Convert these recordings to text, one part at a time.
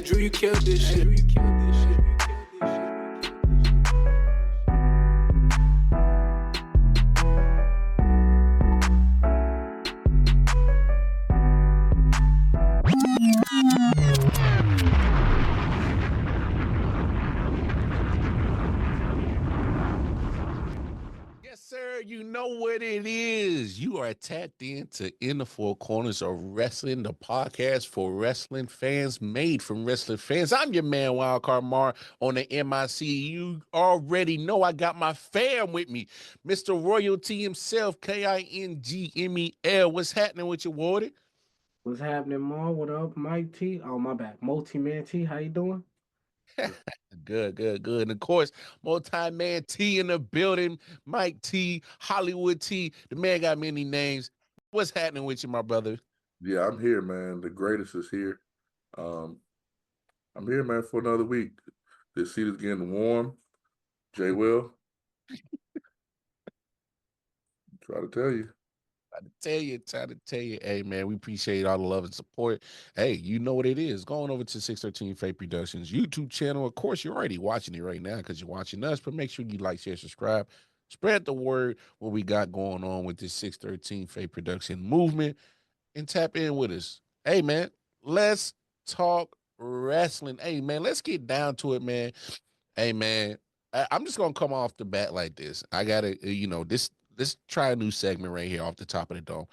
Drew, you killed this shit. Yes, sir. You know what it is. You are tapped into In the Four Corners of Wrestling, the podcast for wrestling fans, made from wrestling fans. I'm your man, Wildcard Mar, on the MIC. You already know I got my fam with me, Mr. Royalty himself, KINGMEL. What's happening with you, Wardy? What's happening, Ma? What up, Mike T? Oh, my bad. Multi-Man T, how you doing? Good, good, good. And of course, multi-man T in the building, Mike T, Hollywood T. The man got many names. What's happening with you, my brother? Yeah, I'm here, man. The greatest is here. Um, I'm here, man, for another week. This seat is getting warm. Jay Will, try to tell you. Trying to tell you, hey man, we appreciate all the love and support. Hey, you know what it is. Going over to 613 Faye Productions YouTube channel. Of course, you're already watching it right now because you're watching us, but make sure you like, share, subscribe. Spread the word what we got going on with this 613 Faye Production movement and tap in with us. Hey man, let's talk wrestling. Hey man, let's get down to it, man. Hey man, I'm just gonna come off the bat like this. I gotta, this. Let's try a new segment right here off the top of the dome.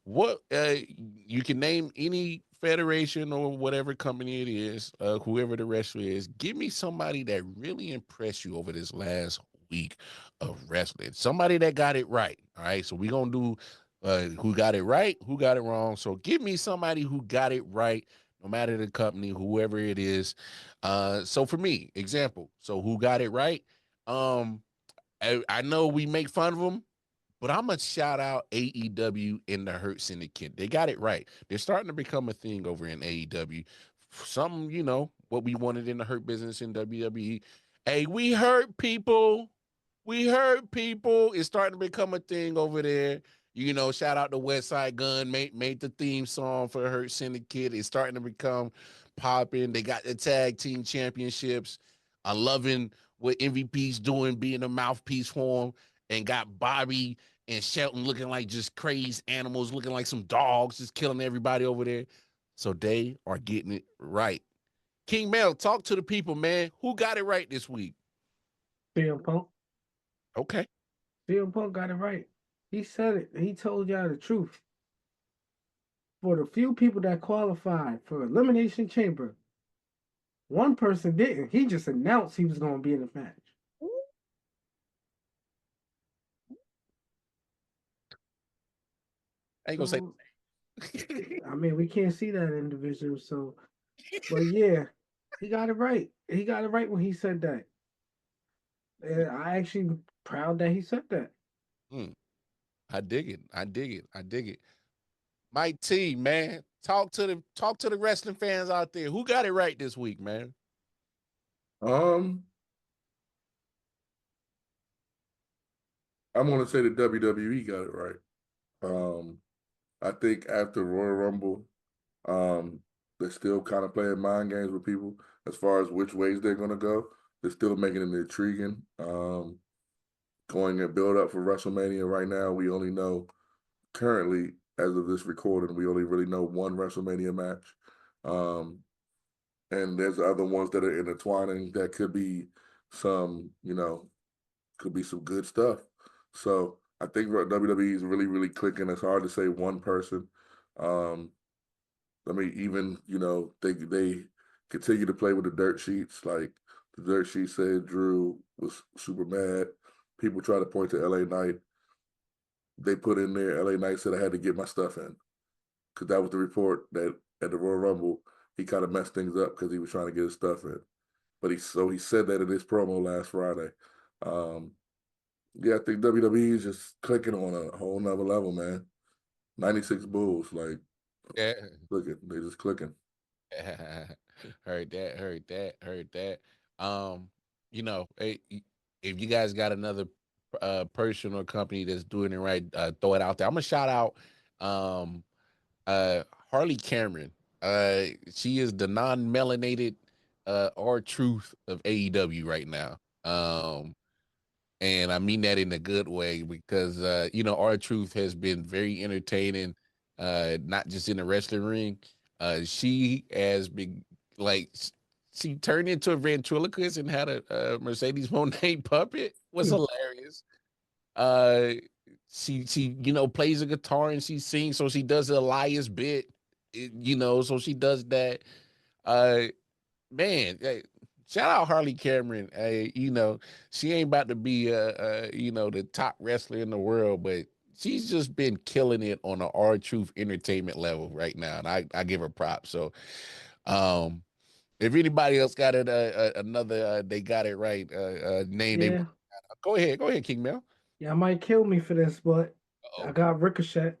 What you can name any federation or whatever company it is, whoever the wrestler is. Give me somebody that really impressed you over this last week of wrestling. Somebody that got it right. All right, so we're gonna do who got it right, who got it wrong. So give me somebody who got it right, no matter the company, whoever it is. So for me, example. So who got it right? Um, I know we make fun of them, but I'm gonna shout out AEW and the Hurt Syndicate. They got it right. They're starting to become a thing over in AEW. Some, what we wanted in the hurt business in WWE. Hey, we hurt people. We hurt people. It's starting to become a thing over there. Shout out to West Side Gun, made the theme song for Hurt Syndicate. It's starting to become popping. They got the tag team championships. I'm loving what MVP's doing, being a mouthpiece for him, and got Bobby and Shelton looking like just crazed animals, looking like some dogs, just killing everybody over there. So they are getting it right. King Mel, talk to the people, man. Who got it right this week? CM Punk. Okay. CM Punk got it right. He said it. He told y'all the truth. For the few people that qualified for Elimination Chamber, one person didn't. He just announced he was going to be in the match. I ain't gonna say. I mean, we can't see that individual, so, but yeah, he got it right. He got it right when he said that. And I actually proud that he said that. Mm, I dig it. I dig it. I dig it. Mike T, man, talk to the wrestling fans out there. Who got it right this week, man? Um, I'm gonna say the WWE got it right. Um, I think after Royal Rumble, um, they're still kind of playing mind games with people as far as which ways they're gonna go. They're still making it intriguing. Going and build up for WrestleMania right now, we only know currently, as of this recording, we only really know one WrestleMania match. Um, and there's other ones that are intertwining that could be some, could be some good stuff. So I think WWE is really, really clicking. It's hard to say one person. I mean, even, they continue to play with the dirt sheets. Like the dirt sheet said Drew was super mad. People try to point to LA Knight. They put in there, LA Knight said I had to get my stuff in. Because that was the report that at the Royal Rumble, he kind of messed things up because he was trying to get his stuff in. But he said that in his promo last Friday. Yeah, I think WWE is just clicking on a whole nother level, man. 96 Bulls, like Yeah. clicking. They just clicking. Heard that, heard that, heard that. If you guys got another person or company that's doing it right, throw it out there. I'm gonna shout out um Harley Cameron. She is the non-melanated R-Truth of AEW right now. And I mean that in a good way because R-Truth has been very entertaining, not just in the wrestling ring. She has been like she turned into a ventriloquist and had a Mercedes Monet puppet. Was hilarious. Uh, she plays a guitar and she sings, so she does the Elias bit. So she does that. Uh, man, shout out Harley Cameron. She ain't about to be the top wrestler in the world, but she's just been killing it on the R-Truth entertainment level right now, and I give her props. So, if anybody else got it, another they got it right name they Yeah, go ahead, King Mel. y'all might kill me for this, but I Oh, got Ricochet.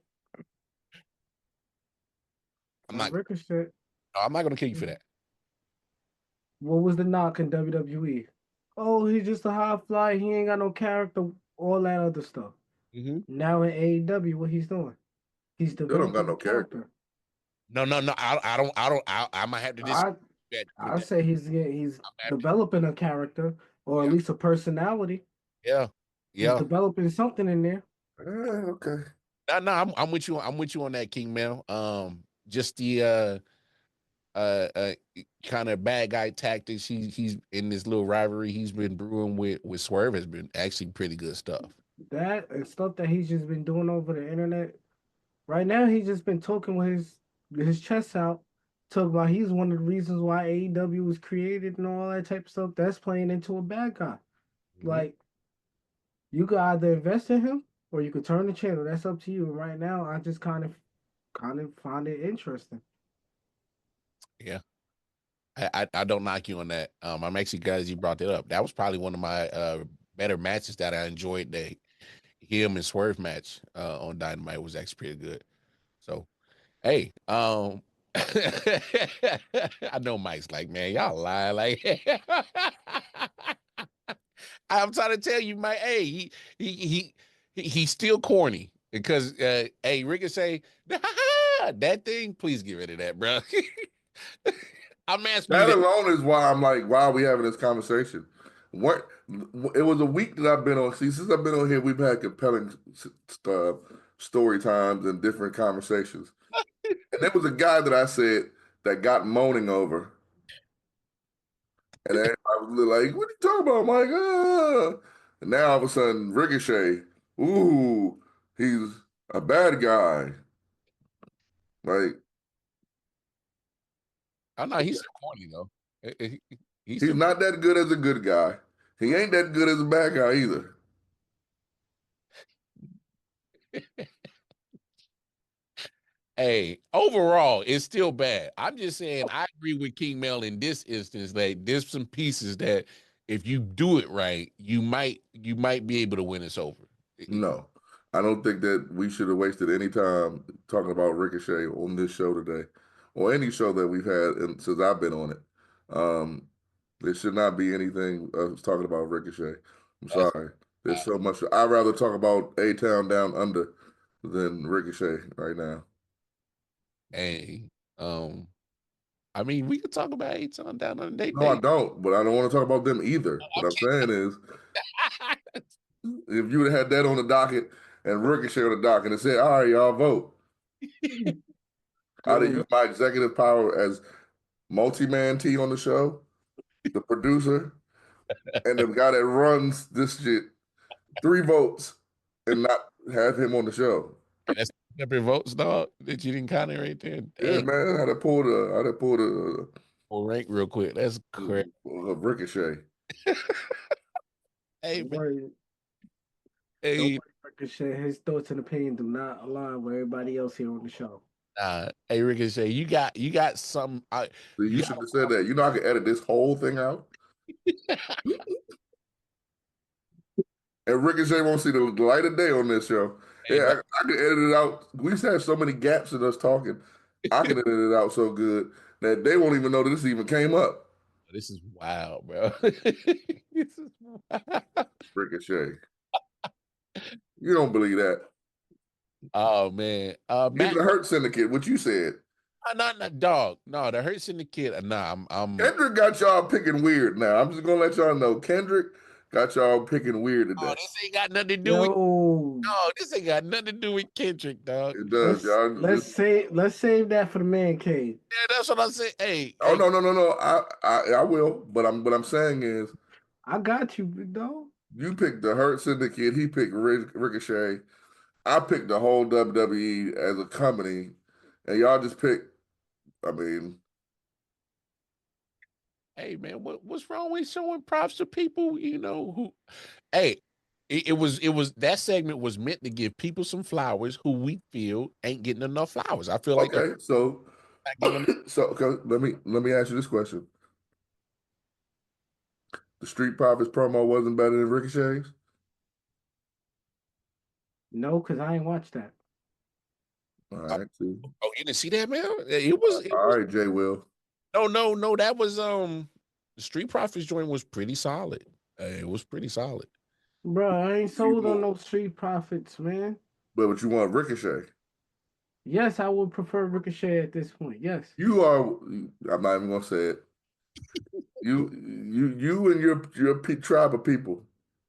I'm not. Ricochet. I'm not gonna kill you for that. What was the knock in WWE? Oh, he's just a high fly. He ain't got no character. All that other stuff. Mm-hmm. Now in AEW, what he's doing? He's Still don't got developing no a character. character. No, no, no. I might have to disagree I with I that. say he's I'm have to, developing a character or at yeah, least a personality. yeah, He's yeah. developing something in there. Okay. No, no, I'm with you. I'm with you on that, King Mel. Just the uh kind of bad guy tactics. He's in this little rivalry he's been brewing with Swerve has been actually pretty good stuff. That and stuff that he's just been doing over the internet. Right now, he's just been talking with his chest out, talking about he's one of the reasons why AEW was created and all that type of stuff. That's playing into a bad guy. Hmm. Like you could either invest in him or you could turn the channel. That's up to you. And right now, I just kind of find it interesting. Yeah, I don't knock you on that. I'm actually glad you brought that up. That was probably one of my better matches that I enjoyed. The him and Swerve match on Dynamite was actually pretty good. So hey, I know Mike's like, man, y'all lie. Like, I'm trying to tell you, Mike. Hey, he's still corny because, hey, Ricochet, that thing. Please get rid of that, bro. I'm asking you That that. alone is why I'm like, why are we having this conversation? What it was a week that I've been on. See, since I've been on here, we've had compelling story times and different conversations. And there was a guy that I said that got moaning over, and everybody was like, "What are you talking about, Mike?" And now all of a sudden, Ricochet, ooh, he's a bad guy. Like Oh no, he's still corny though. He's he's still. not that good as a good guy. He ain't that good as a bad guy either. Hey, overall, it's still bad. I'm just saying I agree with King Mel in this instance that there's some pieces that if you do it right, you might be able to win us over. No, I don't think that we should have wasted any time talking about Ricochet on this show today, or any show that we've had since I've been on it. Um, there should not be anything talking about Ricochet. I'm That's sorry. There's so much. I'd rather talk about A Town Down Under than Ricochet right now. hey, um, I mean, we could talk about eight on down on they No, I day. don't. But I don't want to talk about them either. What I'm saying is, if you would have had that on the docket and Ricochet on the docket and said, "All right, y'all vote," I'd have Good. used my executive power as multi-man T on the show, the producer, and the guy that runs this shit, 3 votes, and not have him on the show. That's separate votes, dog. That you didn't count it right there. Yeah, Dang, man, I'd have pulled we'll rank real quick. That's correct. a Ricochet. Hey Don't man, worry. Don't hey, worry, Ricochet. His thoughts and opinions do not align with everybody else here on the show. hey, Ricochet, you got some. So you You should have said that. You know, I could edit this whole thing out, got, and Ricochet won't see the light of day on this show. hey, Yeah, no, I could edit it out. We used to have so many gaps in us talking. I can edit it out so good that they won't even know that this even came up. this is wild, bro. This is wild. Ricochet. You don't believe that. Oh man, Give it Matt. a Hurt Syndicate, what you said. Not dog. No, the Hurt Syndicate. Nah, I'm Kendrick got y'all picking weird now. I'm just gonna let y'all know. Kendrick got y'all picking weird Oh, today. this ain't got nothing to do with. Yo, No, this ain't got nothing to do with Kendrick, dog. It does, let's y'all. let's save let's save that for the man cave. Yeah, that's what I said. Hey, Oh hey, no. I will. But what I'm saying is, I got you, big dog. you picked the Hurt Syndicate. He picked Ricochet. I picked the whole WWE as a company, and y'all just picked. I mean, hey, man, what's wrong with showing props to people? You know who? Hey, it was that segment was meant to give people some flowers who we feel ain't getting enough flowers. I feel like they're okay. So, not getting enough. okay, let me ask you this question: the Street Profits promo wasn't better than Ricochet's. No, because I ain't watched that. All right, see. Oh, you didn't see that, man? It was. It All was. right, Jay Will. No. That was the Street Profits joint was pretty solid. It was pretty solid. Bro, I ain't You sold on want, no street profits, man. but you want Ricochet. Yes, I would prefer Ricochet at this point. Yes. You are. I'm not even gonna say it. You and your tribe of people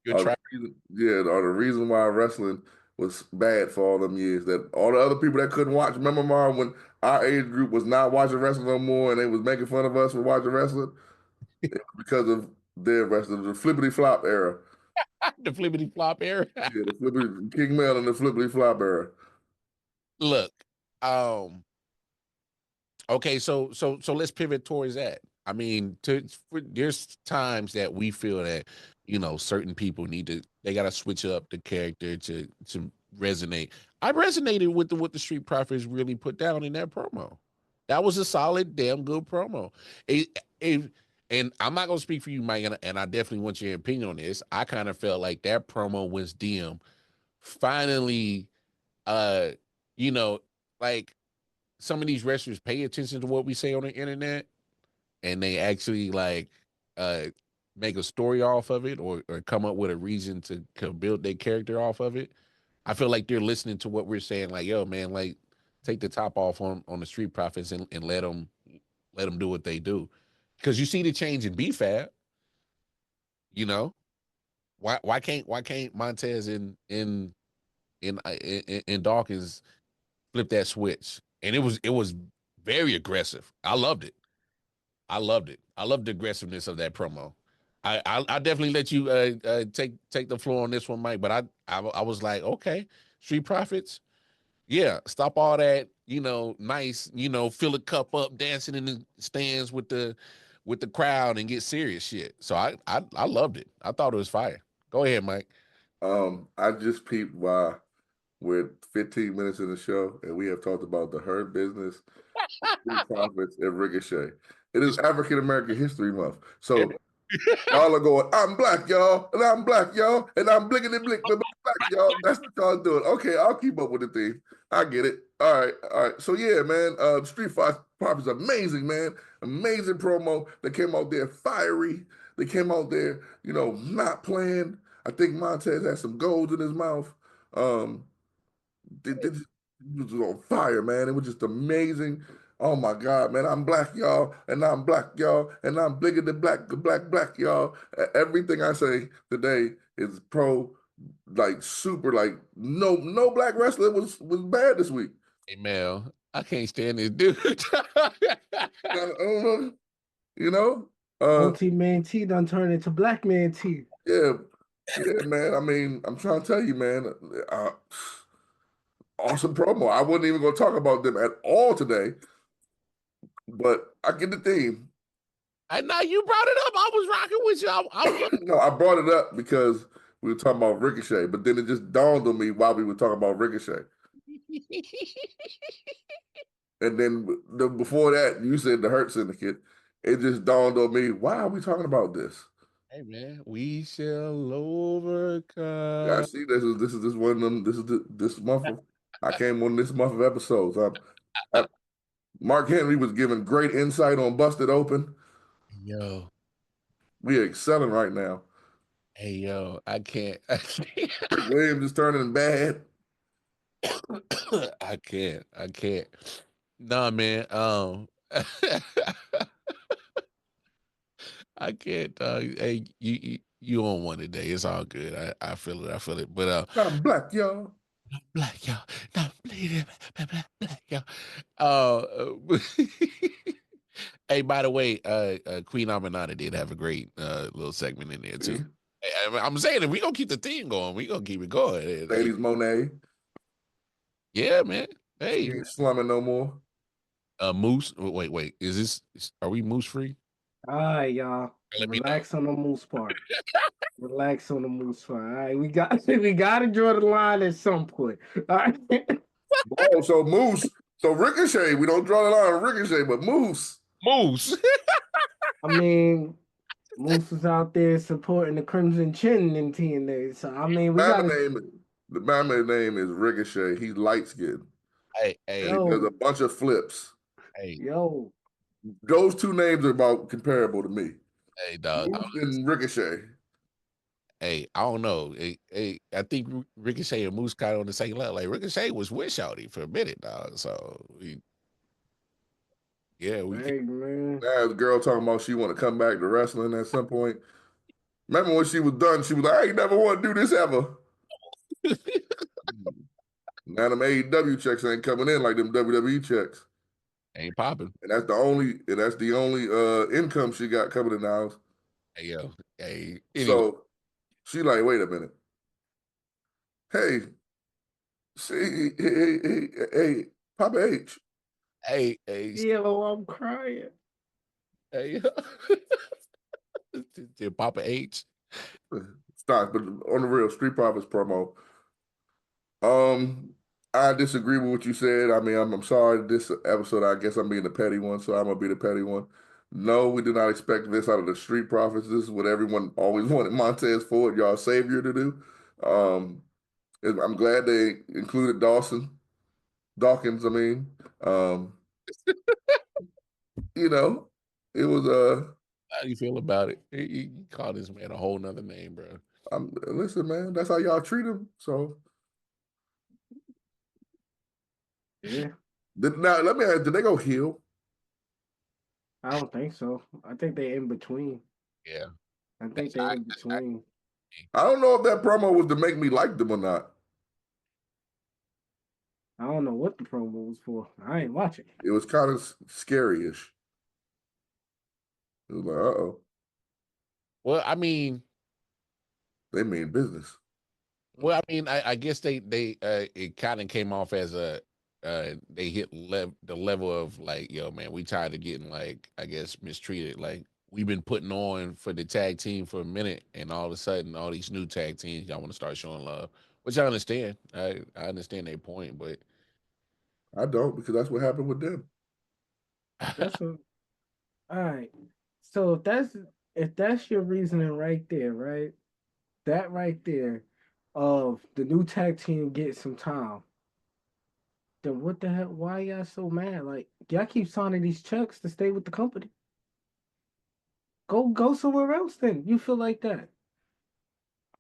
You're are the trying. reason, yeah, are the reason why wrestling was bad for all them years. That all the other people that couldn't watch. Remember, Mar, when our age group was not watching wrestling no more, and they was making fun of us for watching wrestling because of their wrestling, the flippity flop era. The flippity flop era. Yeah, the flippity King Mel and the flippity flop era. Look, um, okay, so let's pivot towards that. I mean, there's times that we feel that certain people they got to switch up the character to resonate. I resonated with what the Street Profits really put down in that promo. That was a solid, damn good promo. It, and I'm not gonna speak for you, Mike, and I definitely want your opinion on this. I kind of felt like that promo was DM finally, uh, you know, like some of these wrestlers pay attention to what we say on the internet and they actually uh make a story off of it or come up with a reason to build their character off of it. I feel like they're listening to what we're saying, like, yo, man, like take the top off on the Street Profits and let them do what they do. Because you see the change in BFAB, you know. Why can't Montez in Dawkins flip that switch? And it was very aggressive. I loved it. I loved it. I loved the aggressiveness of that promo. I definitely let you take the floor on this one, Mike. But I was like, okay, Street Profits, yeah, stop all that, nice, fill a cup up, dancing in the stands with the crowd and get serious shit. So I loved it. I thought it was fire. Go ahead, Mike. I just peeped why we're 15 minutes in the show and we have talked about the Hurt Business, Street Profits, and Ricochet. It is African American History Month. So y'all are going, I'm black, y'all, and I'm black, y'all, and I'm blinkety blink, but I'm black, y'all. That's what y'all doing. Okay, I'll keep up with the theme. I get it. All right. So yeah, man, Street Profits amazing, man. Amazing promo. They came out there fiery. They came out there, not playing. I think Montez had some gold in his mouth. Um, it was on fire, man. It was just amazing. Oh my God, man. I'm black, y'all, and I'm black, y'all, and I'm bigger than black, y'all. Everything I say today is pro, like super, like no black wrestler was bad this week. Hey Mel, I can't stand this dude. Uh, you know, uh, OT man T done turned into black man T. yeah, yeah, man. I mean, I'm trying to tell you, man. Awesome promo. I wasn't even going to talk about them at all today, but I get the theme. And now you brought it up. I was rocking with you. No, I brought it up because we were talking about Ricochet, but then it just dawned on me while we were talking about Ricochet. And then before that, you said the Hurt Syndicate. It just dawned on me, why are we talking about this? Hey man, we shall Yeah, I overcome. see this one of them. This month of I came on this month of episodes. Mark Henry was giving great insight on Busted Open. Yo, We are excelling right now. hey yo, I can't. I can't. Rick Williams is turning bad. I can't. Nah, man. I can't. Hey, you on one today? It's all good. I feel it. I feel it. But I'm black, y'all. black y'all, not bleeding, black y'all. Hey, by the way, Queen Aminata did have a great little segment in there too. See? Hey, I'm saying if we gonna keep the theme going, we gonna keep it going. Hey, Ladies Monet. yeah, man. She Hey, ain't slumming no more. Moose. Wait. Are we Moose free? All right, y'all. Let me know. Relax on the moose part. Relax on the moose part. All right, we got to draw the line at some point. All right. Oh, so Moose. So Ricochet. We don't draw the line on Ricochet, but Moose. Moose. I mean, Moose was out there supporting the Crimson Chin in TNA. So I mean, we got to. The Mama name is Ricochet. He's light skinned. Hey, And he does a Yo, bunch of flips. hey, yo. Those two names are about comparable to me. hey, dog. Moose and Ricochet. Hey, I don't know. I think Ricochet and Moose kind of on the same level. Like Ricochet was with Shawty for a minute, dog. So we can. Hey, man. Now the girl talking about she want to come back to wrestling at some point. Remember when she was done, she was like, I ain't never want to do this ever. Now them AEW checks ain't coming in like them WWE checks. Ain't popping. And that's the only income she got coming in the house. Hey, yo. Hey, anyway. So she like, wait a minute. Hey, see, hey, Papa H. Hey, Yo, I'm crying. hey. Papa H. Stop, but on the real Street Profits promo. I disagree with what you said. I mean, I'm sorry. This episode, I guess I'm being the petty one, so I'm gonna be the petty one. No, we did not expect this out of the Street Profits. This is what everyone always wanted Montez Ford, y'all savior, to do. I'm glad they included Dawkins. I mean, you know, it was How do you feel about it? He called this man a whole nother name, bro. listen, man, that's how y'all treat him. So Yeah, now let me ask, did they go heel? I don't think so. I think they're in between. Yeah. I think they're in between. I don't know if that promo was to make me like them or not. I don't know what the promo was for. I ain't watching. It was kind of scary-ish. It was like, uh-oh, Well, I mean, business. I guess they it kind of came off as a they hit the level of like, yo, man, we tired of getting like, I guess, mistreated. Like we've been putting on for the tag team for a minute, and all of a sudden, all these new tag teams, y'all want to start showing love, which I understand. I understand their point, but I don't, because that's what happened with them. That's a all right. So if that's your reasoning right there, right? That right there of the new tag team get some time. Then what the hell? Why y'all so mad? Like y'all keep signing these checks to stay with the company. Go somewhere else then. You feel like that.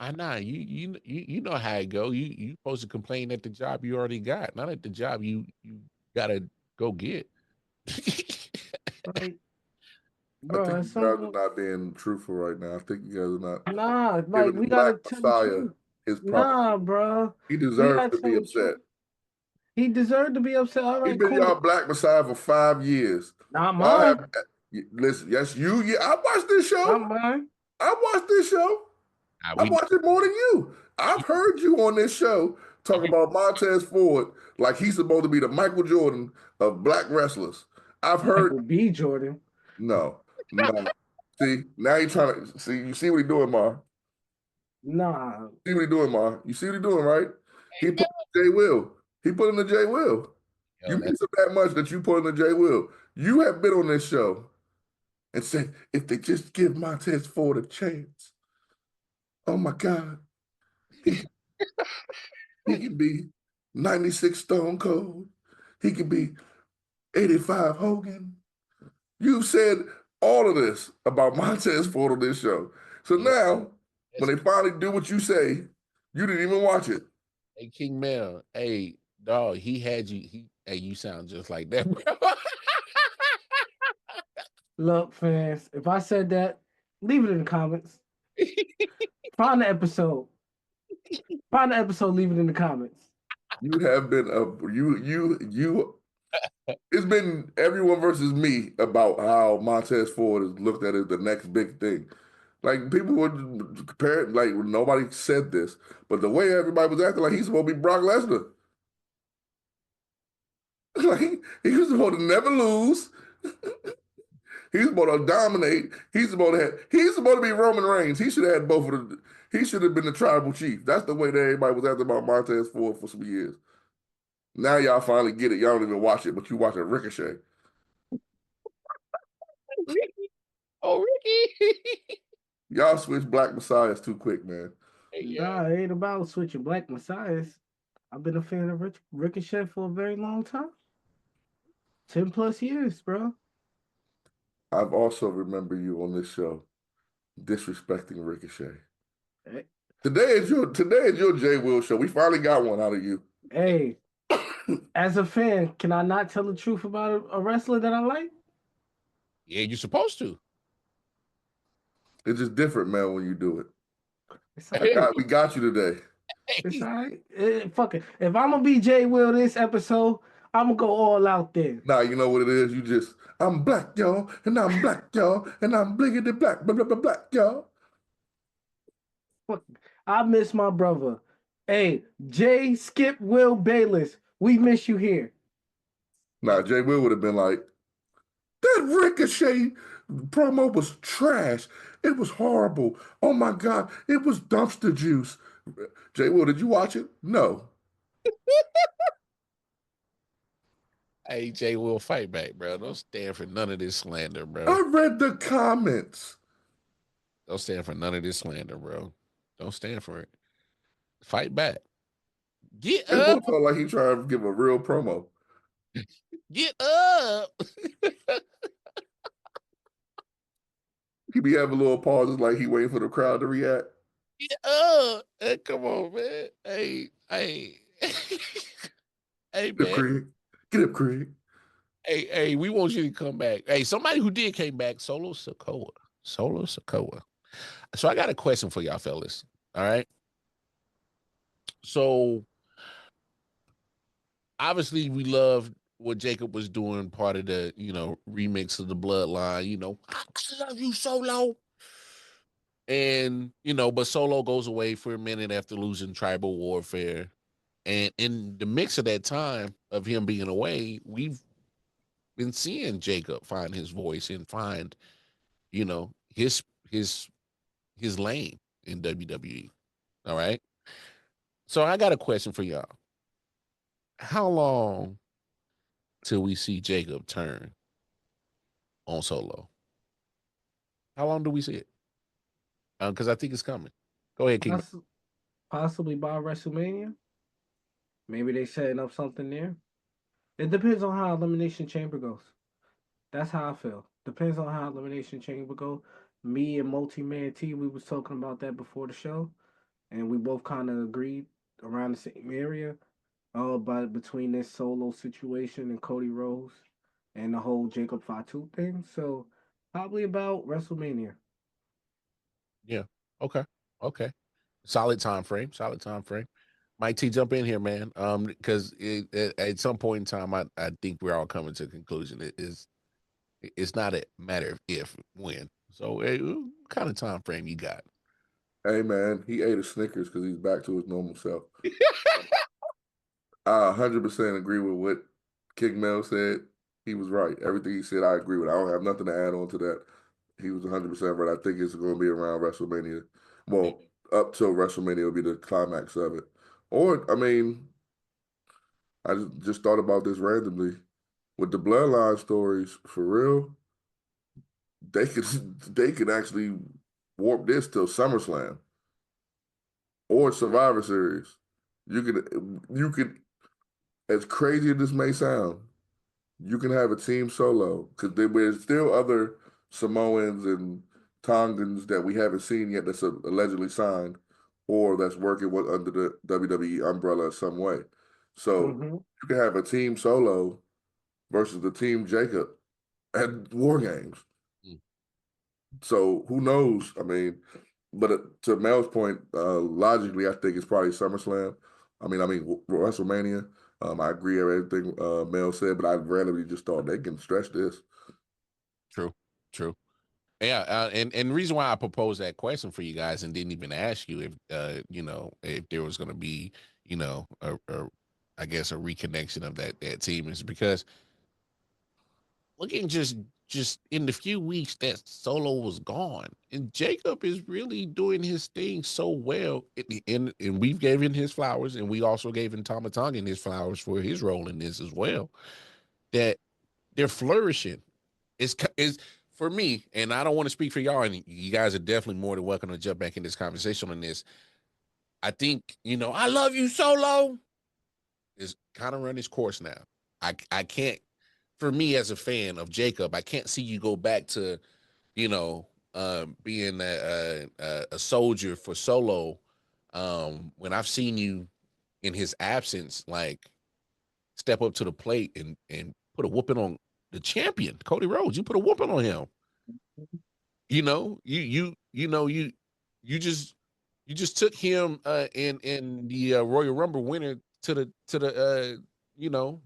I know you know how it go. You supposed to complain at the job you already got, not at the job you gotta go get. Like, I bro, think at you some guys are point, not being truthful right now. I think you guys are not nah, like giving the we Black gotta tell the Messiah truth. his proper. Nah, bro. He We deserves gotta to tell be the truth. upset. He deserved to be upset. All He's right, been cool. y'all Black Messiah for 5 years. Not Y'all mine. have listen. Yes, you. Yeah, I watched this show. Not mine. I watched this show. I We watch it more than you. I've heard you on this show talk about Montez Ford like he's supposed to be the Michael Jordan of black wrestlers. I've heard Michael B. Jordan. no. See, now you're trying to see. You see what he's doing, Mar. Nah. See what he's doing, Mar. You see what he's doing, right? He put in the J Will. He put in the J Will. yo, You miss him that much that you put in the J Will. You have been on this show and said if they just give Montez Ford a chance, oh my God, he He can be 96 Stone Cold. He can be 85 Hogan. You've said all of this about Montez Ford on this show. So yeah, now, when it's they finally do what you say, you didn't even watch it. hey King Mel, hey dog, he had you. Hey, you sound just like that, bro. Look, fans, if I said that, leave it in the comments. Find the episode. Find the episode, leave it in the comments. You have been you. It's been everyone versus me about how Montez Ford is looked at as the next big thing. Like people would compare it, like nobody said this, but the way everybody was acting like he's supposed to be Brock Lesnar. Like he was supposed to never lose. He's supposed to dominate. He's supposed to be Roman Reigns. He should have had both of the. He should have been the tribal chief. That's the way that everybody was acting about Montez Ford for some years. Now y'all finally get it. Y'all don't even watch it, but you watch it Ricochet. Ricky. Oh, Ricky. Y'all switch Black Messiahs too quick, man. Yeah. Nah, it ain't about switching Black Messiahs. I've been a fan of Ricochet for a very long time. 10 plus years, bro. I've also remember you on this show disrespecting Ricochet. Hey, Today is your J Will show. We finally got one out of you. hey, as a fan, can I not tell the truth about a wrestler that I like? Yeah, you're supposed to. It's just different, man, when you do it. It's all right. We got you today. It's all right. Fuck it. If I'm gonna be J Will this episode, I'm gonna go all out there. Nah, you know what it is? You just, I'm black, y'all, and I'm black, y'all, and I'm bliggity black, blah, blah, blah, black, y'all. Fuck. I miss my brother. Hey, J Skip Will Bayless, we miss you here. Nah, J Will would have been like, that Ricochet promo was trash. It was horrible. Oh my God, it was dumpster juice. J Will, did you watch it? No. Hey, Jay, we'll fight back, bro. Don't stand for none of this slander, I bro. read the comments. Don't stand for none of this slander, bro. Don't stand for it. Fight back. Get J up. Will felt like he trying to give a real promo. Get up. He be having little pauses like he waiting for the crowd to react. Get up. Hey, come on, man. Hey. Hey, Get up, man. Craig. Get up, Craig. Hey, we want you to come back. Hey, somebody who did came back, Solo Sikoa. Solo Sikoa. So I got a question for y'all fellas. All right. So obviously we love what Jacob was doing, part of the, remix of the bloodline, I love you, Solo. And, but Solo goes away for a minute after losing tribal warfare. And in the mix of that time of him being away, we've been seeing Jacob find his voice and find, his lane in WWE. All right. So I got a question for y'all. How long till we see Jacob turn on Solo? How long do we see it? Because I think it's coming. Go ahead, King. Possibly by WrestleMania. Maybe they setting up something there. It depends on how Elimination Chamber goes. That's how I feel. Depends on how Elimination Chamber go. Me and Multi-Man T, we was talking about that before the show, and we both kind of agreed around the same area. But between this Solo situation and Cody Rhodes and the whole Jacob Fatu thing, so probably about WrestleMania. Yeah. Okay. Okay. Solid time frame. Solid time frame. Mike T, jump in here, man. Because at some point in time, I think we're all coming to a conclusion. It's not a matter of if, when. So, what kind of time frame you got? Hey, man, he ate a Snickers because he's back to his normal self. I 100% agree with what King Mel said. He was right. Everything he said, I agree with. I don't have nothing to add on to that. He was 100% right. I think it's going to be around WrestleMania. Well, up till WrestleMania will be the climax of it. Or, I mean, I just thought about this randomly. With the Bloodline stories, for real, they could actually warp this till SummerSlam or Survivor Series. You could, as crazy as this may sound, you can have a team Solo because there's still other Samoans and Tongans that we haven't seen yet that's allegedly signed or that's working under the WWE umbrella in some way. So Mm-hmm. you can have a team Solo versus the team Jacob at War Games. Mm. So who knows? I mean, but to Mel's point, logically, I think it's probably SummerSlam. I mean, WrestleMania. I agree with everything Mel said, but I randomly just thought they can stretch this. True, true. Yeah, and the reason why I proposed that question for you guys and didn't even ask you if if there was going to be I guess a reconnection of that team is because looking just in the few weeks that Solo was gone, and Jacob is really doing his thing so well, and we've given his flowers, and we also gave him Tama Tongan his flowers for his role in this as well. That they're flourishing. Is for me, and I don't want to speak for y'all, and you guys are definitely more than welcome to jump back in this conversation on this. I think I love you, Solo is kind of run its course now. I can't, for me as a fan of Jacob, I can't see you go back to being a soldier for Solo when I've seen you in his absence, like step up to the plate and put a whooping on the champion, Cody Rhodes. You put a whooping on him. You just took him in the Royal Rumble winner to the you know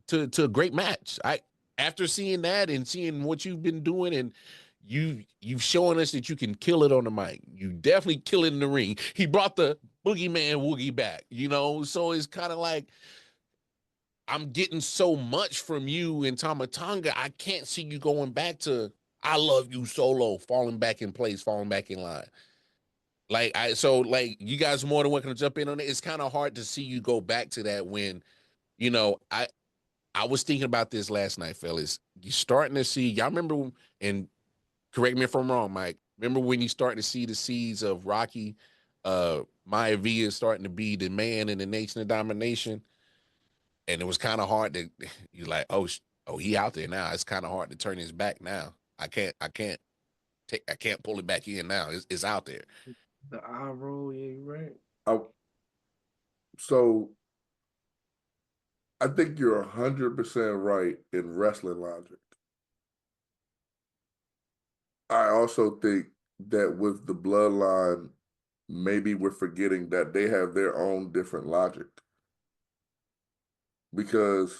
to a great match. I After seeing that and seeing what you've been doing, and you've shown us that you can kill it on the mic. You definitely kill it in the ring. He brought the boogeyman woogie back, so it's kind of like I'm getting so much from you and Tama Tonga. I can't see you going back to I love you Solo, falling back in place, falling back in line. Like you guys are more than welcome to jump in on it. It's kind of hard to see you go back to that when, you know, I I was thinking about this last night, fellas. You're starting to see, y'all remember, and correct me if I'm wrong, Mike. Remember when you starting to see the seeds of Rocky Maivia starting to be the man in the Nation of Domination? And it was kind of hard to you like, oh, he out there now. It's kind of hard to turn his back now. I can't pull it back in now. It's out there. The eye roll, yeah, you're right. So I think you're 100% right in wrestling logic. I also think that with the bloodline, maybe we're forgetting that they have their own different logic. Because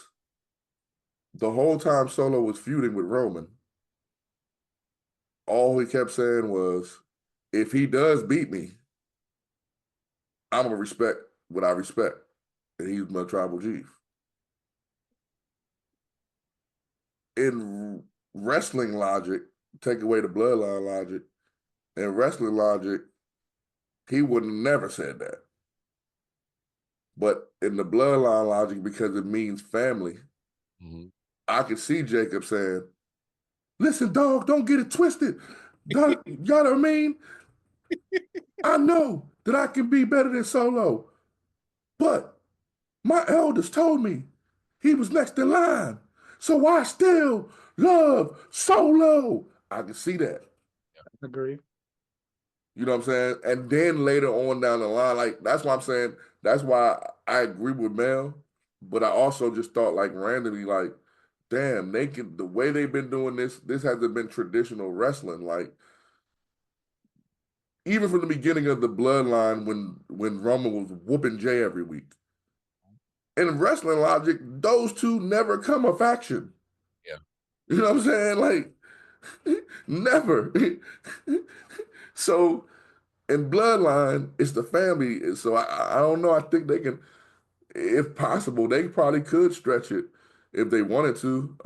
the whole time Solo was feuding with Roman, all he kept saying was, if he does beat me, I'm going to respect what I respect. And he's my tribal chief. In wrestling logic, take away the bloodline logic, in wrestling logic, he would have never said that. But in the bloodline logic, because it means family, I could see Jacob saying, listen, dog, don't get it twisted. You know what I mean? I know that I can be better than Solo, but my elders told me he was next in line. So I still love Solo. I can see that. Agree. You know what I'm saying? And then later on down the line, like that's why I'm saying that's why I agree with Mel, but I also just thought like randomly, like, damn, the way they've been doing this hasn't been traditional wrestling. Like even from the beginning of the bloodline when Roman was whooping Jay every week. In wrestling logic, those two never come a faction. Yeah. You know what I'm saying? Like never. So in bloodline, it's the family. So I don't know. I think they can, if possible, they probably could stretch it if they wanted to.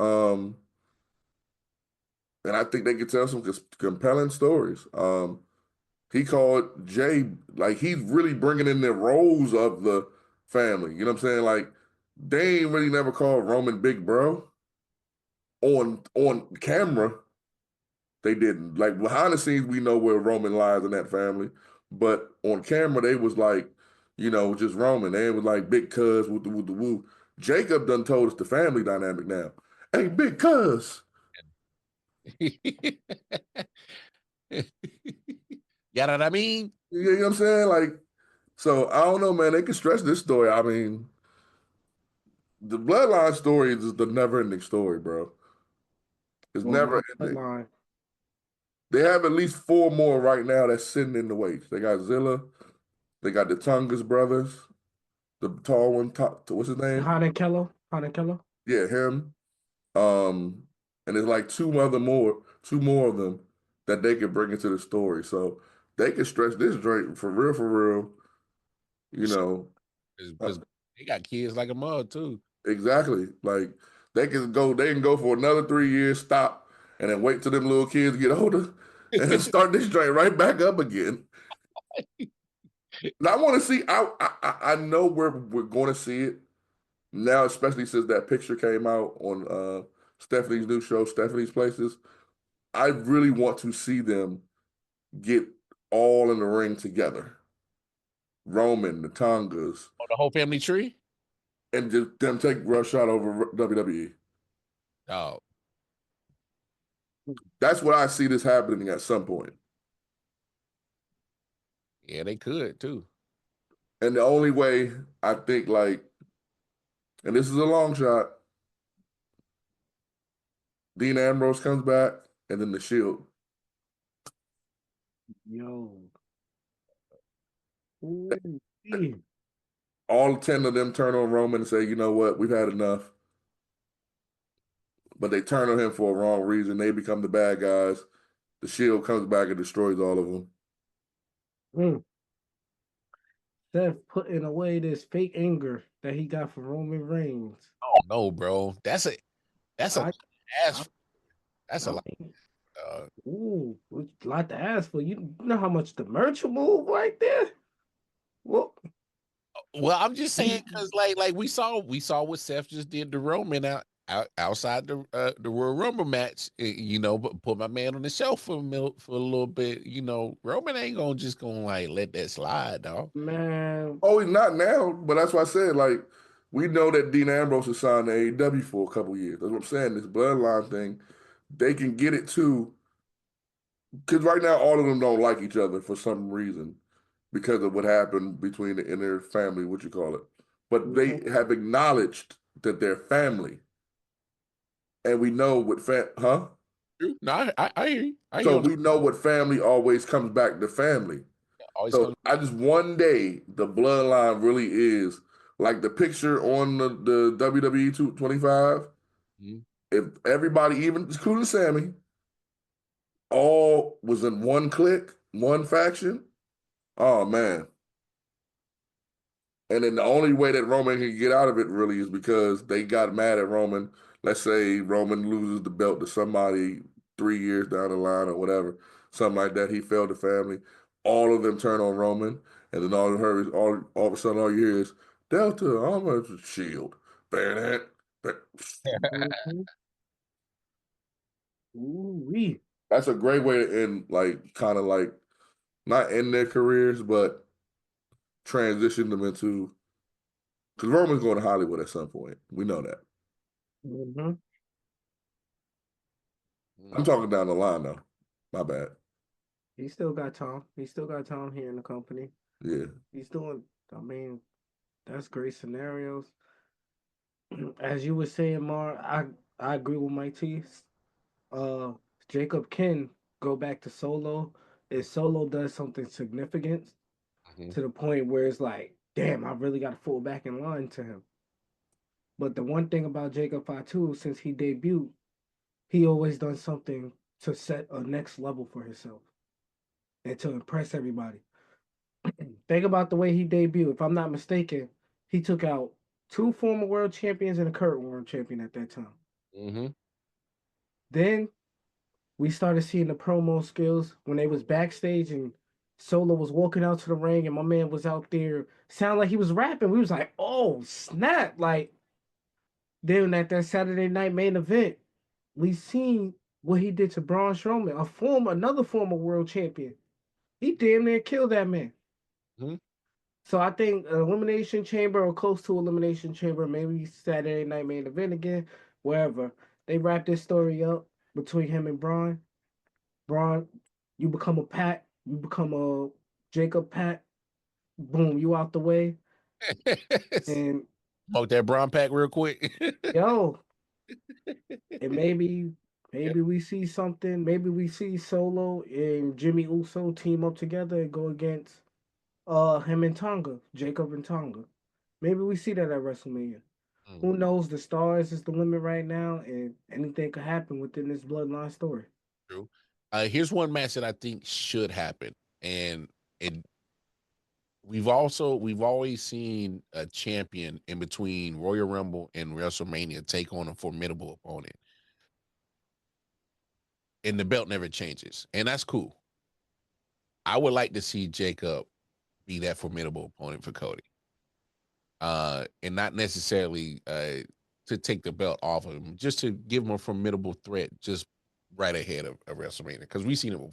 And I think they could tell some compelling stories. He called Jay, like he's really bringing in the roles of the family. You know what I'm saying? Like they ain't really never called Roman Big Bro on camera. They didn't. Like behind the scenes, we know where Roman lies in that family, but on camera, they was like, just Roman. They was like big cuz with the woo. Jacob done told us the family dynamic now. Hey, big cuz. You know what I mean? You know what I'm saying? Like So I don't know, man. They can stretch this story. I mean, the bloodline story is the never-ending story, bro. It's Well, my never ending. bloodline. They have at least 4 more right now that's sitting in the weights. They got Zilla. They got the Tungus brothers. The tall one, what's his name? Hanekello. Yeah, him. And there's like two more of them that they could bring into the story. So they can stretch this joint for real, for real. You know, Because they got kids like a mother too. exactly. Like they can go for another 3 years, stop, and then wait till them little kids get older, and then start this joint right back up again. And I want to see. I know we're going to see it now, especially since that picture came out on Stephanie's new show, Stephanie's Places. I really want to see them get all in the ring together. Roman, the Tongas, Oh, the whole family tree? and just them take rush shot over WWE. Oh, That's what I see this happening at some point. yeah, they could too. And the only way I think, like, and this is a long shot, Dean Ambrose comes back, and then the Shield. Yo. Ooh, yeah. All 10 of them turn on Roman and say, you know what, we've had enough. But they turn on him for a wrong reason. They become the bad guys. The Shield comes back and destroys all of them. Seth putting away this fake anger that he got from Roman Reigns. Oh no, bro. That's a I, ass. That's a I lot. mean, ooh, a lot to ask for. You know how much the merch will move right there? Well, Well, I'm just saying because like we saw what Seth just did to Roman outside the Royal Rumble match. You know, but put my man on the shelf for for a little bit. You know, Roman ain't gonna like let that slide, dog. man, Oh, he's not now, but that's why I said, like, we know that Dean Ambrose is signed to AEW for a couple years. That's what I'm saying. This bloodline thing, they can get it too. Because right now, all of them don't like each other for some reason because of what happened between in their family, what you call it. But they have acknowledged that they're family. And we know what huh? True. No, I hear you. I hear So you. we know what family always comes back to family. Always So comes. I just one day the bloodline really is like the picture on the WWE 225. Mhm. If everybody, even including Sammy, all was in one clique, one faction, oh man. And then the only way that Roman can get out of it really is because they got mad at Roman. Let's say Roman loses the belt to somebody 3 years down the line or whatever, something like that. He failed the family. All of them turn on Roman, and then all of a sudden all you hear is Delta, Armor, Shield, Bayonet. ooh, That's a great way to end, like kind of like not end their careers, but transition them into because Roman's going to Hollywood at some point. We know that. mm-hmm. I'm talking down the line though. My bad. He still got Tom. He still got Tom here in the company. Yeah. He's doing. I mean, that's great scenarios. As you were saying, Mar, I agree with Mike T. Uh, Jacob can go back to Solo if Solo does something significant Mhm. to the point where it's like, damn, I really got to fall back in line to him. But the one thing about Jacob Fatu, since he debuted, he always done something to set a next level for himself and to impress everybody. Think about the way he debuted. If I'm not mistaken, he took out two former world champions and a current world champion at that time. Mm-hmm. Then we started seeing the promo skills when they was backstage and Solo was walking out to the ring and my man was out there sound like he was rapping. We was like, oh snap. Like then at that Saturday night main event, we seen what he did to Braun Strowman, another former world champion. He damn near killed that man. Mm-hmm. So I think Elimination Chamber or close to Elimination Chamber, maybe Saturday night main event again, wherever. They wrap this story up between him and Braun. Braun, you become a Pat, you become a Jacob Pat. boom, you out the way, and Smoke that brown pack real quick. yo, and maybe we see something. Maybe we see Solo and Jimmy Uso team up together and go against him and Tonga, Jacob and Tonga. Maybe we see that at WrestleMania. Who knows? The stars is the limit right now, and anything could happen within this bloodline story. True. Here's one match that I think should happen, and it we've always seen a champion in between Royal Rumble and WrestleMania take on a formidable opponent, and the belt never changes, and that's cool. I would like to see Jacob be that formidable opponent for Cody, and not necessarily to take the belt off of him, just to give him a formidable threat, just right ahead of WrestleMania, because we've seen it before.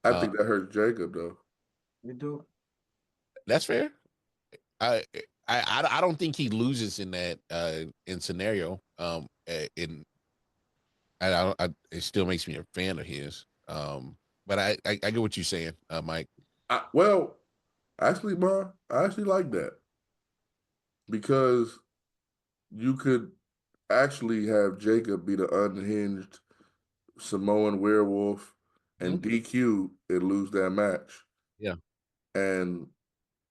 I think that hurts Jacob though. You do. That's fair. I I don't think he loses in that in scenario. In it still makes me a fan of his. But I get what you're saying, Mike. Well, actually, Ma, I actually like that because you could actually have Jacob be the unhinged Samoan werewolf and DQ and lose that match. Yeah. And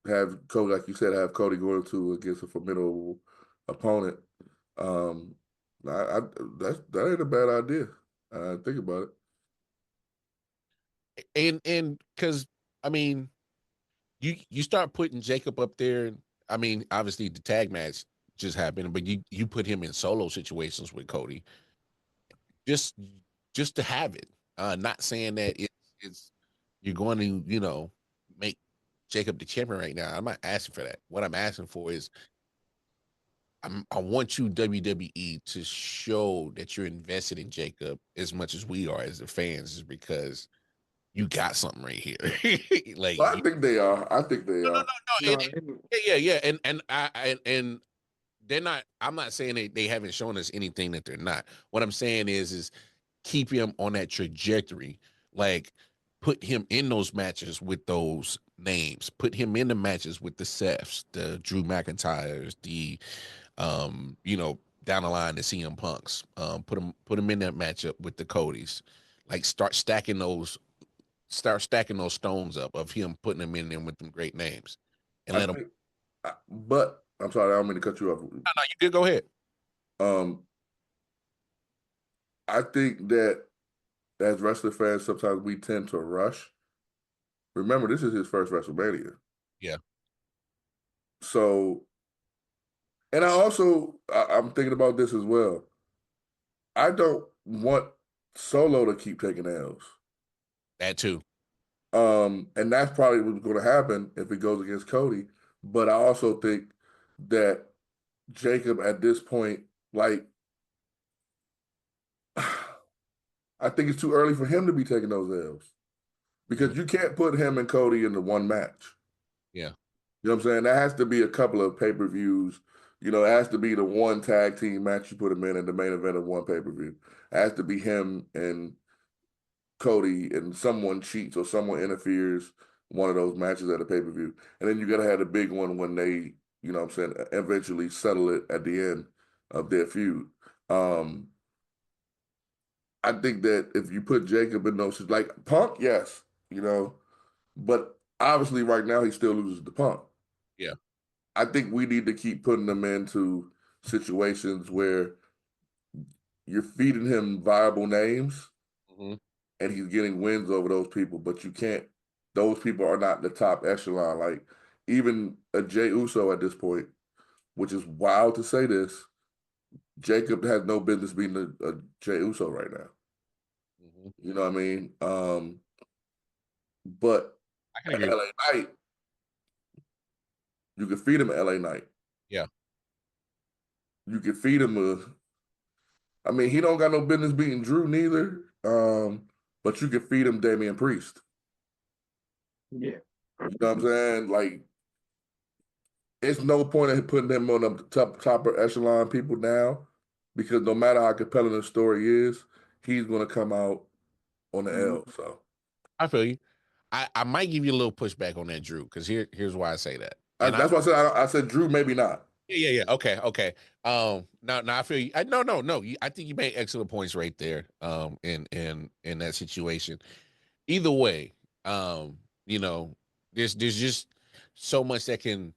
have Cody, like you said, have Cody going to against a formidable opponent. That ain't a bad idea. Think about it. And because I mean, you start putting Jacob up there. I mean, obviously the tag match just happened, but you put him in solo situations with Cody, just to have it. Not saying that it's you're going to make Jacob the champion right now. I'm not asking for that. What I'm asking for is I want you WWE to show that you're invested in Jacob as much as we are as the fans, is because you got something right here. Like, it. I think they are. I think they are. No, yeah, and they're not. I'm not saying they haven't shown us anything that they're not. What I'm saying is keep him on that trajectory. Like, put him in those matches with those names. Put him in the matches with the Seths, the Drew McIntyres, the down the line, the CM Punks. Put him in that matchup with the Codys. Like, start stacking those stones up of him putting them in there with them great names, and let them. But I'm sorry, I don't mean to cut you off. No, you good. Go ahead. I think that as wrestling fans, sometimes we tend to rush. Remember, this is his first WrestleMania. Yeah. So, and I'm thinking about this as well. I don't want Solo to keep taking L's. That too. And that's probably what's going to happen if it goes against Cody. But I also think that Jacob at this point, like, I think it's too early for him to be taking those L's because you can't put him and Cody into one match. Yeah. You know what I'm saying? That has to be a couple of pay-per-views. It has to be the one tag team match you put him in the main event of one pay-per-view. It has to be him and Cody, and someone cheats or someone interferes one of those matches at a pay-per-view. And then you got to have the big one when they, eventually settle it at the end of their feud. I think that if you put Jacob in those, like Punk, yes, but obviously right now he still loses to Punk. Yeah. I think we need to keep putting them into situations where you're feeding him viable names and he's getting wins over those people, but you can't, those people are not the top echelon. Like even a Jey Uso at this point, which is wild to say this, Jacob has no business being a Jey Uso right now. You know what I mean? But I can agree. LA Knight, you can feed him LA Knight. Yeah. You can feed him he don't got no business beating Drew neither. But you can feed him Damian Priest. Yeah. You know what I'm saying? Like, it's no point in putting him on the top echelon people now, because no matter how compelling the story is, he's going to come out on the L. So I feel you. I might give you a little pushback on that, Drew, because here's why I say that. And That's why I said I said Drew, maybe not. yeah. Okay. Now I feel you. No. I think you made excellent points right there. In that situation. Either way, you know, there's just so much that can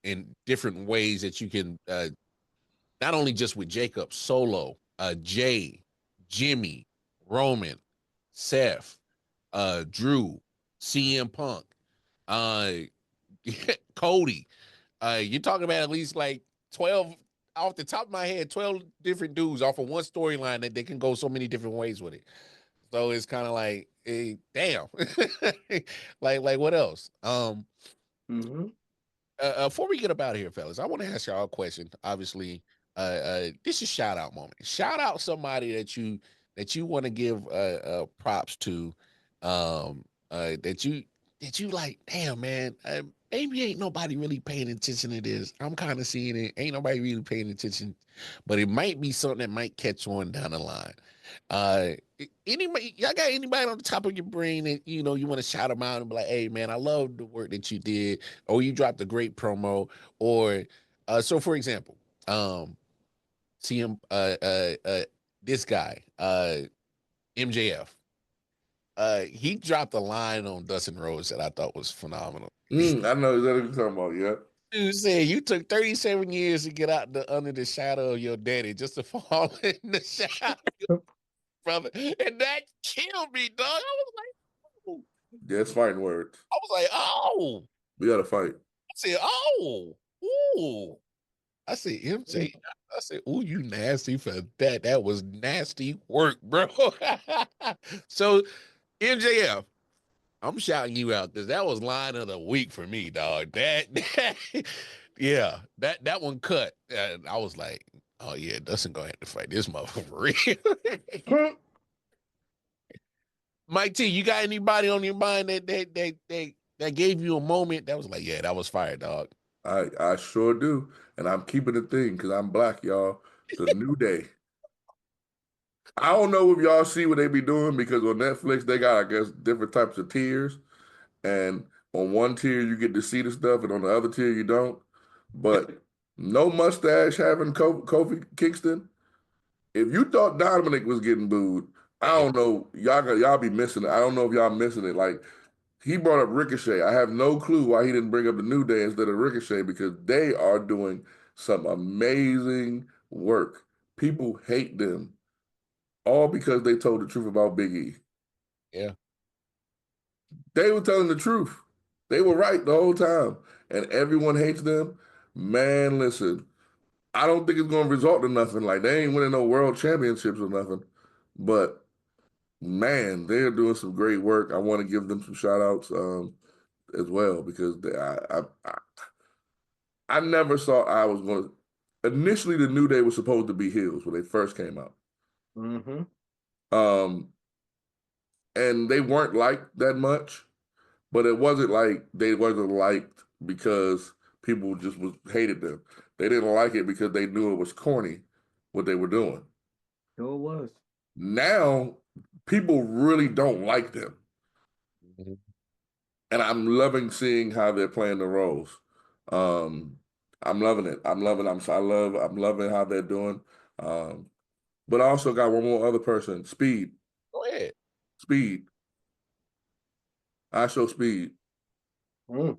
in different ways that you can not only just with Jacob, Solo, Jay, Jimmy, Roman, Seth, Drew, CM Punk, uh, Cody. You're talking about at least like 12 off the top of my head, 12 different dudes off of one storyline that they can go so many different ways with it. So it's kind of like, damn, like what else? Mm-hmm. Before we get up out of here, fellas, I want to ask y'all a question. Obviously, this is shout out moment. Shout out somebody that you want to give props to, that you like. Damn, man, maybe ain't nobody really paying attention to this. I'm kind of seeing it. Ain't nobody really paying attention, but it might be something that might catch on down the line. Uh, anybody, y'all got anybody on the top of your brain that you know you want to shout them out and be like, "Hey, man, I love the work that you did," or you dropped a great promo, or so for example, see him, this guy, MJF, he dropped a line on Dustin Rhodes that I thought was phenomenal. I know exactly what you're talking about. Yeah. Dude said you took 37 years to get out under the shadow of your daddy just to fall in the shadow, brother, and that killed me, dog. Oh. Yeah, it's fighting words. I was like, oh. We got to fight. I said, oh, ooh. I said, MJ. I said, ooh, you nasty for that. That was nasty work, bro. So, MJF, I'm shouting you out because that was line of the week for me, dog. Yeah, that one cut. I was like, oh yeah, Dustin gonna have to fight this motherfucker for real. Mike T, you got anybody on your mind that gave you a moment that was like, yeah, that was fire, dog. I sure do, and I'm keeping the thing because I'm black, y'all. The New Day. I don't know if y'all see what they be doing because on Netflix they got, I guess, different types of tiers, and on one tier you get to see the stuff, and on the other tier you don't. But no mustache having Kofi Kingston. If you thought Dominic was getting booed, I don't know. Y'all be missing it. I don't know if y'all missing it. Like he brought up Ricochet. I have no clue why he didn't bring up the New Day instead of Ricochet because they are doing some amazing work. People hate them all because they told the truth about Big E. Yeah. They were telling the truth. They were right the whole time. And everyone hates them. Man, listen, I don't think it's going to result in nothing. Like, they ain't winning no world championships or nothing. But, man, they're doing some great work. I want to give them some shout outs as well because I never thought I was going to. Initially, the New Day was supposed to be heels when they first came out. Mm-hmm. And they weren't liked that much. But it wasn't like they wasn't liked because people just hated them. They didn't like it because they knew it was corny what they were doing. Sure was. Now people really don't like them. Mhm. And I'm loving seeing how they're playing the roles. I'm loving it. I'm loving how they're doing. But I also got one more other person, Speed. Go ahead. Speed. I show Speed. Mm.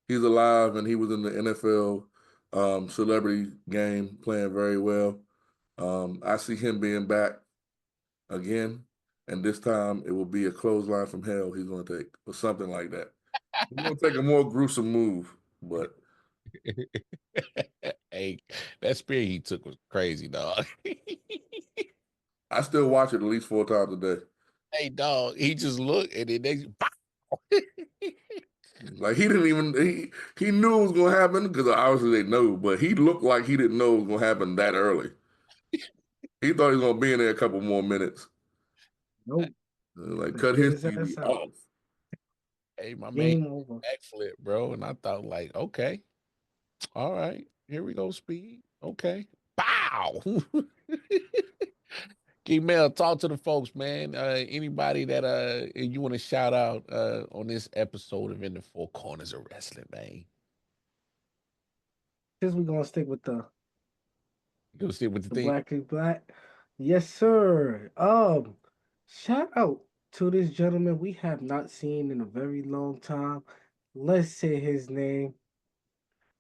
He's alive and he was in the NFL celebrity game playing very well. I see him being back again, and this time it will be a clothesline from hell he's going to take or something like that. He's going to take a more gruesome move, but Hey, that spear he took was crazy, dog. I still watch it at least 4 times a day. Hey, dog, he just looked and then they Like he didn't even he knew it was going to happen because obviously they know, but he looked like he didn't know it was going to happen that early. He thought he was going to be in there a couple more minutes. Nope. Like Just cut get his his TV ass out. off. Hey, my man, Game over. backflip, bro. And I thought, like, okay, all right, here we go, speed. Okay. Bow. Jemell, talk to the folks, man. Anybody that you want to shout out on this episode of In the Four Corners of Wrestling, man. Since we're gonna stick with Go stick with the the thing. black is black. Yes, sir. Shout out to this gentleman we have not seen in a very long time. Let's say his name.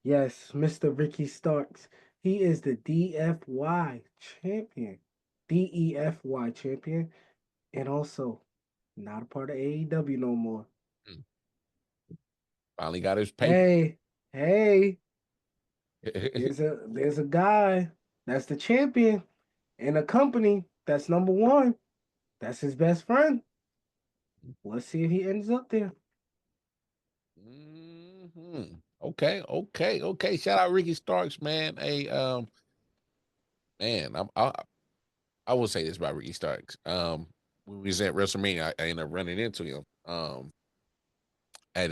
Yes, Mr. Ricky Starks. He is the DFY champion. DEFY champion. And also not a part of AEW no more. Finally got his paper. Hey, there's a guy that's the champion in a company that's number one. That's his best friend. Let's see if he ends up there. Mm-hmm. Okay. Shout out Ricky Starks, man. Hey, man, I will say this about Ricky Starks. When we was at WrestleMania, I ended up running into him. At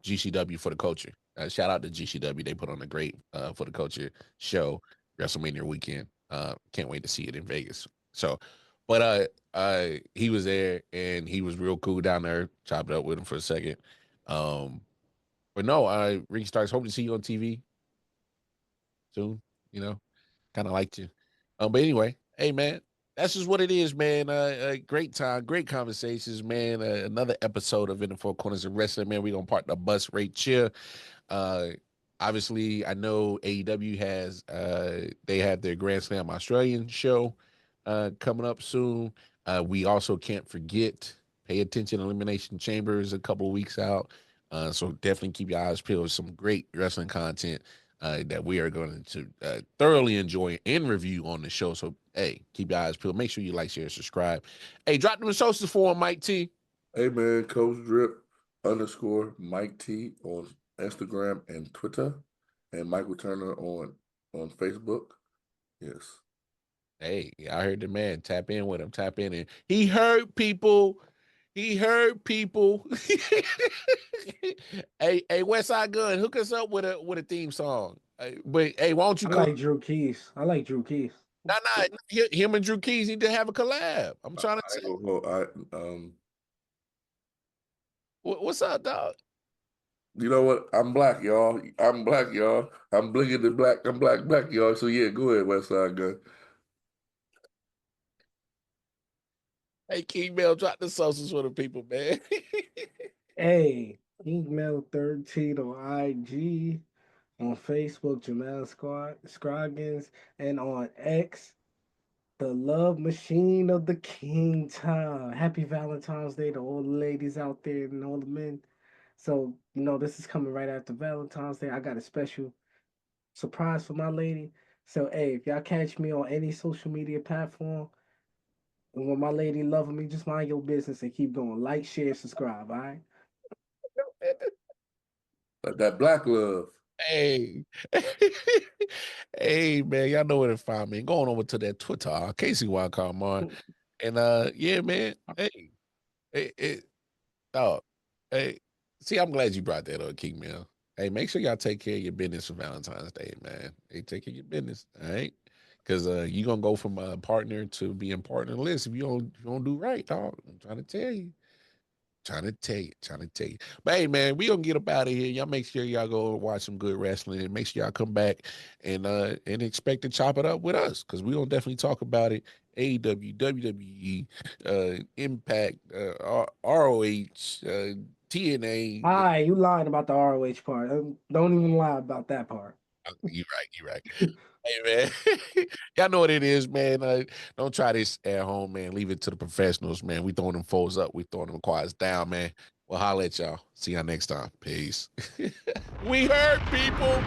GCW for the Culture. Shout out to GCW. They put on a great for the Culture show WrestleMania weekend. Can't wait to see it in Vegas. So, but he was there and he was real cool down there. Chopped it up with him for a second. But no, Ricky Starks, hope to see you on TV soon. You know, kind of liked you. But anyway, hey man, that's just what it is, man. Great time, great conversations, man. Another episode of In the Four Corners of Wrestling, man. We're gonna park the bus right here. Uh, Obviously, I know AEW has they have their Grand Slam Australian show coming up soon. We also can't forget, pay attention, Elimination Chambers a couple of weeks out. So definitely keep your eyes peeled. Some great wrestling content that we are going to thoroughly enjoy and review on the show. So, hey, keep your eyes peeled. Make sure you like, share, subscribe. Hey, drop them socials for him, Mike T. Hey man, Coach Drip _ Mike T on Instagram and Twitter, and Michael Turner on Facebook. Yes. Hey, I heard the man. Tap in with him. Tap in. And he heard people. He heard people. Hey, West Side Gun, hook us up with a theme song. But hey, why don't you I come? like Drew Keys. Nah, him and Drew Keys need to have a collab. I'm trying to say. What's up, dog? You know what? I'm black, y'all. I'm blinking the black. I'm black, y'all. So yeah, go ahead, West Side Gun. Hey, King Bell, drop the socials for the people, man. Hey, email 13 on IG, on Facebook, Jemell Scroggins, and on X, the love machine of the King Time. Happy Valentine's Day to all the ladies out there and all the men. So, this is coming right after Valentine's Day. I got a special surprise for my lady. So, hey, if y'all catch me on any social media platform, and when my lady loving me, just mind your business and keep going. Like, share, subscribe, all right? That black love. Hey, hey, man, y'all know where to find me. Going over to that Twitter, Casey Wildcard, and yeah, man. Hey, dog. Hey, see, I'm glad you brought that up, King Mill. Hey, make sure y'all take care of your business for Valentine's Day, man. Hey, take care of your business, all right? Because you're gonna go from a partner to being partnerless if you don't do right, dog. I'm trying to tell you. Trying to tell you. But hey, man, we gonna get up out of here. Y'all make sure y'all go watch some good wrestling and make sure y'all come back and expect to chop it up with us because we gonna definitely talk about it. AEW, WWE, Impact, ROH, TNA. All right, you lying about the ROH part. Don't even lie about that part. You right. Hey, man, y'all know what it is, man. Don't try this at home, man. Leave it to the professionals, man. We throwing them foes up. We throwing them quads down, man. We'll holler at y'all. See y'all next time. Peace. We heard people.